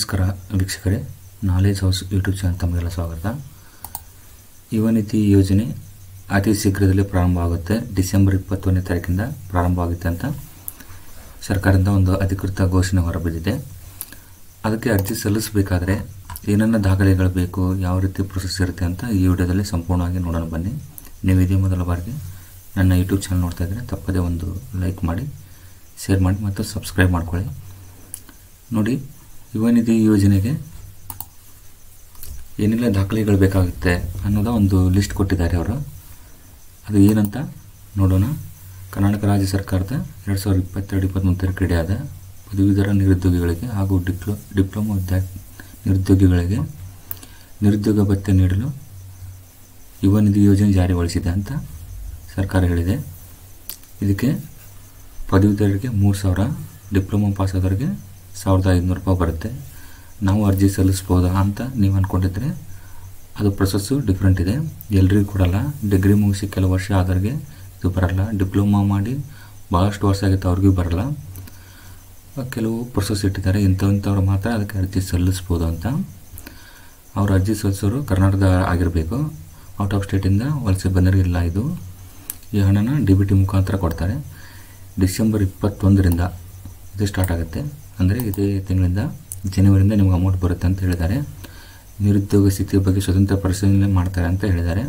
ನಮಸ್ಕಾರ ವೀಕ್ಷಕರೇ, knowledge house YouTube channel ತಮಗೆಲ್ಲ ಸ್ವಾಗತ. ಯುವ ನಿಧಿ ಯೋಜನೆ ಅತಿ ಶೀಘ್ರದಲ್ಲೇ ಪ್ರಾರಂಭ ಆಗುತ್ತೆ. ಡಿಸೆಂಬರ್ 21ನೇ ತಾರೀಕಿಂದ ಪ್ರಾರಂಭ ಆಗುತ್ತೆ ಅಂತ ಸರ್ಕಾರದಿಂದ ಒಂದು ಅಧಿಕೃತ ಘೋಷಣೆ ಹೊರಬಿದ್ದಿದೆ. ಅದಕ್ಕೆ ಅರ್ಜಿ ಸಲ್ಲಿಸಬೇಕಾದ್ರೆ ಏನೆಲ್ಲ ದಾಖಲೆಗಳು ಬೇಕು, ಯಾವ ರೀತಿ ಪ್ರೊಸೆಸ್ ಇರುತ್ತೆ ಅಂತ ಈ ವಿಡಿಯೋದಲ್ಲಿ ಸಂಪೂರ್ಣವಾಗಿ ನೋಡೋಣ ಬನ್ನಿ. ನೀವು ಇದೇ ಮೊದಲ ಬಾರಿಗೆ ನನ್ನ ಯೂಟ್ಯೂಬ್ ಚಾನಲ್ ನೋಡ್ತಾ ಇದ್ದರೆ ತಪ್ಪದೇ ಒಂದು ಲೈಕ್ ಮಾಡಿ, ಶೇರ್ ಮಾಡಿ ಮತ್ತು ಸಬ್ಸ್ಕ್ರೈಬ್ ಮಾಡ್ಕೊಳ್ಳಿ. ನೋಡಿ, ಯುವ ನಿಧಿ ಯೋಜನೆಗೆ ಏನೆಲ್ಲ ದಾಖಲೆಗಳು ಬೇಕಾಗುತ್ತೆ ಅನ್ನೋದ ಒಂದು ಲಿಸ್ಟ್ ಕೊಟ್ಟಿದ್ದಾರೆ ಅವರು. ಅದು ಏನಂತ ನೋಡೋಣ. ಕರ್ನಾಟಕ ರಾಜ್ಯ ಸರ್ಕಾರದ 2022-23 ಕ್ರೀಡೆಯಾದ ಪದವೀಧರ ನಿರುದ್ಯೋಗಿಗಳಿಗೆ ಹಾಗೂ ಡಿಪ್ಲೊಮಾ ನಿರುದ್ಯೋಗಿಗಳಿಗೆ ನಿರುದ್ಯೋಗ ಭತ್ಯೆ ನೀಡಲು ಯುವ ನಿಧಿ ಯೋಜನೆ ಜಾರಿಗೊಳಿಸಿದೆ ಅಂತ ಸರ್ಕಾರ ಹೇಳಿದೆ. ಇದಕ್ಕೆ ಪದವೀಧರರಿಗೆ 3,000, ಡಿಪ್ಲೊಮಾ ಪಾಸ್ ಆದವರಿಗೆ 1,500 ರೂಪಾಯಿ ಬರುತ್ತೆ. ನಾವು ಅರ್ಜಿ ಸಲ್ಲಿಸ್ಬೋದಾ ಅಂತ ನೀವು ಅಂದ್ಕೊಂಡಿದ್ರೆ ಅದು ಪ್ರೊಸೆಸ್ಸು ಡಿಫ್ರೆಂಟ್ ಇದೆ. ಎಲ್ರಿಗೂ ಕೊಡಲ್ಲ. ಡಿಗ್ರಿ ಮುಗಿಸಿ ಕೆಲವು ವರ್ಷ ಆದವ್ರಿಗೆ ಇದು ಬರಲ್ಲ. ಡಿಪ್ಲೊಮಾ ಮಾಡಿ ಭಾಳಷ್ಟು ವರ್ಷ ಆಗಿತ್ತು ಅವ್ರಿಗೂ ಬರಲ್ಲ. ಕೆಲವು ಪ್ರೊಸೆಸ್ ಇಟ್ಟಿದ್ದಾರೆ, ಇಂಥವ್ರು ಮಾತ್ರ ಅದಕ್ಕೆ ಅರ್ಜಿ ಸಲ್ಲಿಸ್ಬೋದು ಅಂತ. ಅವ್ರು ಅರ್ಜಿ ಸಲ್ಲಿಸೋರು ಕರ್ನಾಟಕದ ಆಗಿರಬೇಕು. ಔಟ್ ಆಫ್ ಸ್ಟೇಟಿಂದ ವಲಸೆ ಬಂದವರಿಗಿಲ್ಲ. ಈ ಹಣನ DBT ಮುಖಾಂತರ ಕೊಡ್ತಾರೆ. ಡಿಸೆಂಬರ್ 21ರಿಂದ ಇದು ಸ್ಟಾರ್ಟ್ ಆಗುತ್ತೆ. ಅಂದರೆ ಇದೇ ತಿಂಗಳಿಂದ ಜನವರಿಯಿಂದ ನಿಮ್ಗೆ ಅಮೌಂಟ್ ಬರುತ್ತೆ ಅಂತ ಹೇಳಿದ್ದಾರೆ. ನಿರುದ್ಯೋಗ ಸ್ಥಿತಿಯ ಬಗ್ಗೆ ಸ್ವತಂತ್ರ ಪರಿಶೀಲನೆ ಮಾಡ್ತಾರೆ ಅಂತ ಹೇಳಿದ್ದಾರೆ.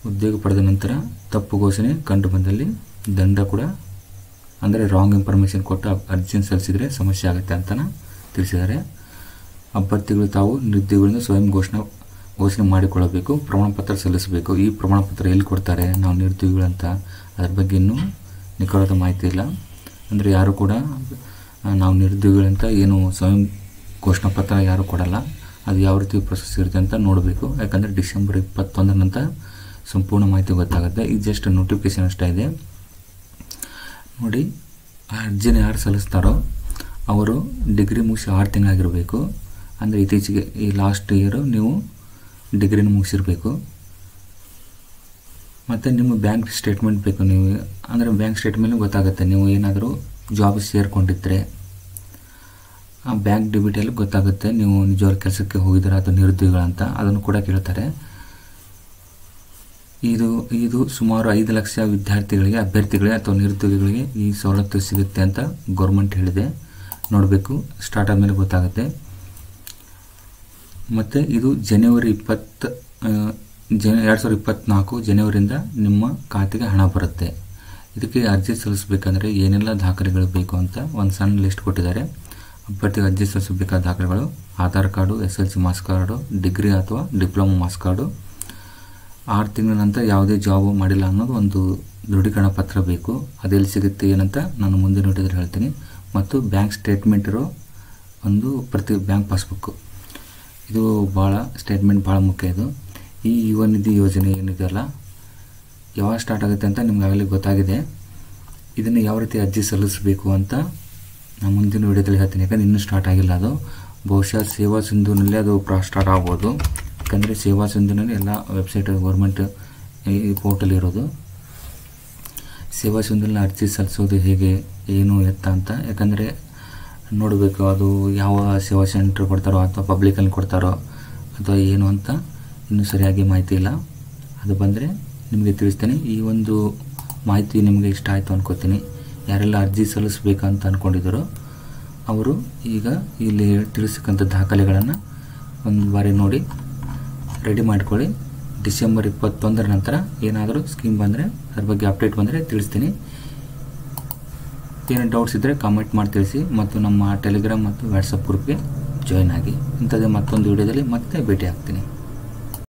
ಉದ್ಯೋಗ ಪಡೆದ ನಂತರ ತಪ್ಪು ಘೋಷಣೆ ಕಂಡು ಬಂದಲ್ಲಿ ದಂಡ ಕೂಡ, ಅಂದರೆ ರಾಂಗ್ ಇನ್ಫಾರ್ಮೇಷನ್ ಕೊಟ್ಟು ಅರ್ಜಿ ಸಲ್ಲಿಸಿದರೆ ಸಮಸ್ಯೆ ಆಗುತ್ತೆ ಅಂತ ತಿಳಿಸಿದ್ದಾರೆ. ಅಭ್ಯರ್ಥಿಗಳು ತಾವು ನಿರುದ್ಯೋಗಗಳಿಂದ ಸ್ವಯಂ ಘೋಷಣೆ ಮಾಡಿಕೊಳ್ಳಬೇಕು, ಪ್ರಮಾಣಪತ್ರ ಸಲ್ಲಿಸಬೇಕು. ಈ ಪ್ರಮಾಣಪತ್ರ ಎಲ್ಲಿ ಕೊಡ್ತಾರೆ, ನಾವು ನಿರುದ್ಯೋಗಿಗಳಂತ, ಅದರ ಬಗ್ಗೆ ಇನ್ನೂ ನಿಖರವಾದ ಮಾಹಿತಿ ಇಲ್ಲ. ಅಂದರೆ ಯಾರು ಕೂಡ ನಾವು ನಿರುದ್ಯೋಗಿಗಳಂತ ಏನು ಸ್ವಯಂ ಘೋಷಣಾ ಪತ್ರ ಯಾರು ಕೊಡಲ್ಲ. ಅದು ಯಾವ ರೀತಿ ಪ್ರೊಸೆಸ್ ಇರುತ್ತೆ ಅಂತ ನೋಡಬೇಕು. ಯಾಕಂದರೆ ಡಿಸೆಂಬರ್ 21 ನಂತರ ಸಂಪೂರ್ಣ ಮಾಹಿತಿ ಗೊತ್ತಾಗುತ್ತೆ. ಇದು ಜಸ್ಟ್ ನೋಟಿಫಿಕೇಶನ್ ಅಷ್ಟೇ ಇದೆ. ನೋಡಿ, ಆ ಅರ್ಜಿನ ಯಾರು ಸಲ್ಲಿಸ್ತಾರೋ ಅವರು ಡಿಗ್ರಿ ಮುಗಿಸಿ 6 ತಿಂಗಳಾಗಿರಬೇಕು. ಅಂದರೆ ಇತ್ತೀಚೆಗೆ ಈ ಲಾಸ್ಟ್ ಇಯರು ನೀವು ಡಿಗ್ರಿನ ಮುಗಿಸಿರಬೇಕು. ಮತ್ತು ನಿಮ್ಮ ಬ್ಯಾಂಕ್ ಸ್ಟೇಟ್ಮೆಂಟ್ ಬೇಕು. ನೀವು ಅಂದರೆ ಬ್ಯಾಂಕ್ ಸ್ಟೇಟ್ಮೆಂಟ್ ಗೊತ್ತಾಗುತ್ತೆ. ನೀವು ಏನಾದರೂ ಜಾಬ್ ಸೇರಿಕೊಂಡಿದ್ದರೆ ಆ ಬ್ಯಾಂಕ್ ಡಿಬಿಟಲ್ಲಿ ಗೊತ್ತಾಗುತ್ತೆ ನೀವು ನಿಜವಾದ ಕೆಲಸಕ್ಕೆ ಹೋಗಿದ್ದೀರಾ ಅಥವಾ ನಿರುದ್ಯೋಗಿಗಳಂತ. ಅದನ್ನು ಕೂಡ ಕೇಳ್ತಾರೆ. ಇದು ಸುಮಾರು 5 ಲಕ್ಷ ವಿದ್ಯಾರ್ಥಿಗಳಿಗೆ, ಅಭ್ಯರ್ಥಿಗಳಿಗೆ ಅಥವಾ ನಿರುದ್ಯೋಗಿಗಳಿಗೆ ಈ ಸವಲತ್ತು ಸಿಗುತ್ತೆ ಅಂತ ಗೌರ್ಮೆಂಟ್ ಹೇಳಿದೆ. ನೋಡಬೇಕು, ಸ್ಟಾರ್ಟ್ ಆದಮೇಲೆ ಗೊತ್ತಾಗುತ್ತೆ. ಮತ್ತು ಇದು ಜನವರಿ 2024 ಜನವರಿಯಿಂದ ನಿಮ್ಮ ಖಾತೆಗೆ ಹಣ ಬರುತ್ತೆ. ಇದಕ್ಕೆ ಅರ್ಜಿ ಸಲ್ಲಿಸಬೇಕಂದ್ರೆ ಏನೆಲ್ಲ ದಾಖಲೆಗಳು ಬೇಕು ಅಂತ ಒಂದು ಸಣ್ಣ ಲಿಸ್ಟ್ ಕೊಟ್ಟಿದ್ದಾರೆ. ಅಭ್ಯರ್ಥಿಗೆ ಅರ್ಜಿ ಸಲ್ಲಿಸಬೇಕಾದ ದಾಖಲೆಗಳು: Aadhaar card, SSLC marks card, degree ಅಥವಾ ಡಿಪ್ಲೊಮಾ ಮಾರ್ಕ್ಸ್ ಕಾರ್ಡು, 6 ತಿಂಗಳ ನಂತರ ಯಾವುದೇ ಜಾಬ್ ಮಾಡಿಲ್ಲ ಅನ್ನೋದು ಒಂದು ದೃಢೀಕರಣ ಪತ್ರ ಬೇಕು. ಅದೆಲ್ಲಿ ಸಿಗುತ್ತೆ ಏನಂತ ನಾನು ಮುಂದಿನ ವಿಡಿಯೋದಲ್ಲಿ ಹೇಳ್ತೀನಿ. ಮತ್ತು ಬ್ಯಾಂಕ್ ಸ್ಟೇಟ್ಮೆಂಟ್ ಇರೋ ಒಂದು ಪ್ರತಿ ಬ್ಯಾಂಕ್ ಪಾಸ್ಬುಕ್ಕು. ಇದು ಸ್ಟೇಟ್ಮೆಂಟ್ ಭಾಳ ಮುಖ್ಯ. ಇದು ಈ ಯುವ ನಿಧಿ ಯೋಜನೆ ಏನಿದೆಯಲ್ಲ, ಯಾವಾಗ ಸ್ಟಾರ್ಟ್ ಆಗುತ್ತೆ ಅಂತ ನಿಮ್ಗೆ ಆಗಲೇ ಗೊತ್ತಾಗಿದೆ. ಇದನ್ನು ಯಾವ ರೀತಿ ಅರ್ಜಿ ಸಲ್ಲಿಸಬೇಕು ಅಂತ ನಾನು ಮುಂದಿನ ವಿಡಿಯೋದಲ್ಲಿ ಹೇಳ್ತೀನಿ. ಯಾಕಂದರೆ ಇನ್ನೂ ಸ್ಟಾರ್ಟ್ ಆಗಿಲ್ಲ. ಅದು ಬಹುಶಃ ಸೇವಾ ಸಿಂಧುನಲ್ಲಿ ಅದು ಸ್ಟಾರ್ಟ್ ಆಗ್ಬೋದು. ಯಾಕಂದರೆ ಸೇವಾ ಸಿಂಧುನಲ್ಲಿ ಎಲ್ಲ ವೆಬ್ಸೈಟ್ ಗೌರ್ಮೆಂಟ್ ಈ ಪೋರ್ಟಲ್ ಇರೋದು. ಸೇವಾ ಸಿಂಧುನಲ್ಲಿ ಅರ್ಜಿ ಸಲ್ಲಿಸೋದು ಹೇಗೆ, ಏನು ಎತ್ತ ಅಂತ. ಯಾಕಂದರೆ ನೋಡಬೇಕು ಅದು ಯಾವ ಸೇವಾ ಸೆಂಟ್ರ್ ಕೊಡ್ತಾರೋ ಅಥವಾ ಪಬ್ಲಿಕಲ್ಲಿ ಕೊಡ್ತಾರೋ ಅಥವಾ ಏನು ಅಂತ ಇನ್ನೂ ಸರಿಯಾಗಿ ಮಾಹಿತಿ ಇಲ್ಲ. ಅದು ಬಂದರೆ ನಿಮಗೆ ತಿಳಿಸ್ತೀನಿ. ಈ ಒಂದು ಮಾಹಿತಿ ನಿಮಗೆ ಇಷ್ಟ ಆಯಿತು ಅಂದ್ಕೋತೀನಿ. ಯಾರೆಲ್ಲ ಅರ್ಜಿ ಸಲ್ಲಿಸಬೇಕಂತ ಅಂದ್ಕೊಂಡಿದ್ದಾರೋ ಅವರು ಈಗ ಇಲ್ಲಿ ತಿಳಿಸಕ್ಕಂಥ ದಾಖಲೆಗಳನ್ನು ಒಂದು ಬಾರಿ ನೋಡಿ ರೆಡಿ ಮಾಡ್ಕೊಳ್ಳಿ. ಡಿಸೆಂಬರ್ 21 ನಂತರ ಏನಾದರೂ ಸ್ಕೀಮ್ ಬಂದರೆ, ಅದ್ರ ಬಗ್ಗೆ ಅಪ್ಡೇಟ್ ಬಂದರೆ ತಿಳಿಸ್ತೀನಿ. ಏನು ಡೌಟ್ಸ್ ಇದ್ದರೆ ಕಾಮೆಂಟ್ ಮಾಡಿ ತಿಳಿಸಿ. ಮತ್ತು ನಮ್ಮ ಟೆಲಿಗ್ರಾಮ್ ಮತ್ತು ವಾಟ್ಸಪ್ ಗ್ರೂಪ್ಗೆ ಜಾಯ್ನ್ ಆಗಿ. ಇಂಥದ್ದೇ ಮತ್ತೊಂದು ವಿಡಿಯೋದಲ್ಲಿ ಮತ್ತೆ ಭೇಟಿ ಆಗ್ತೀನಿ.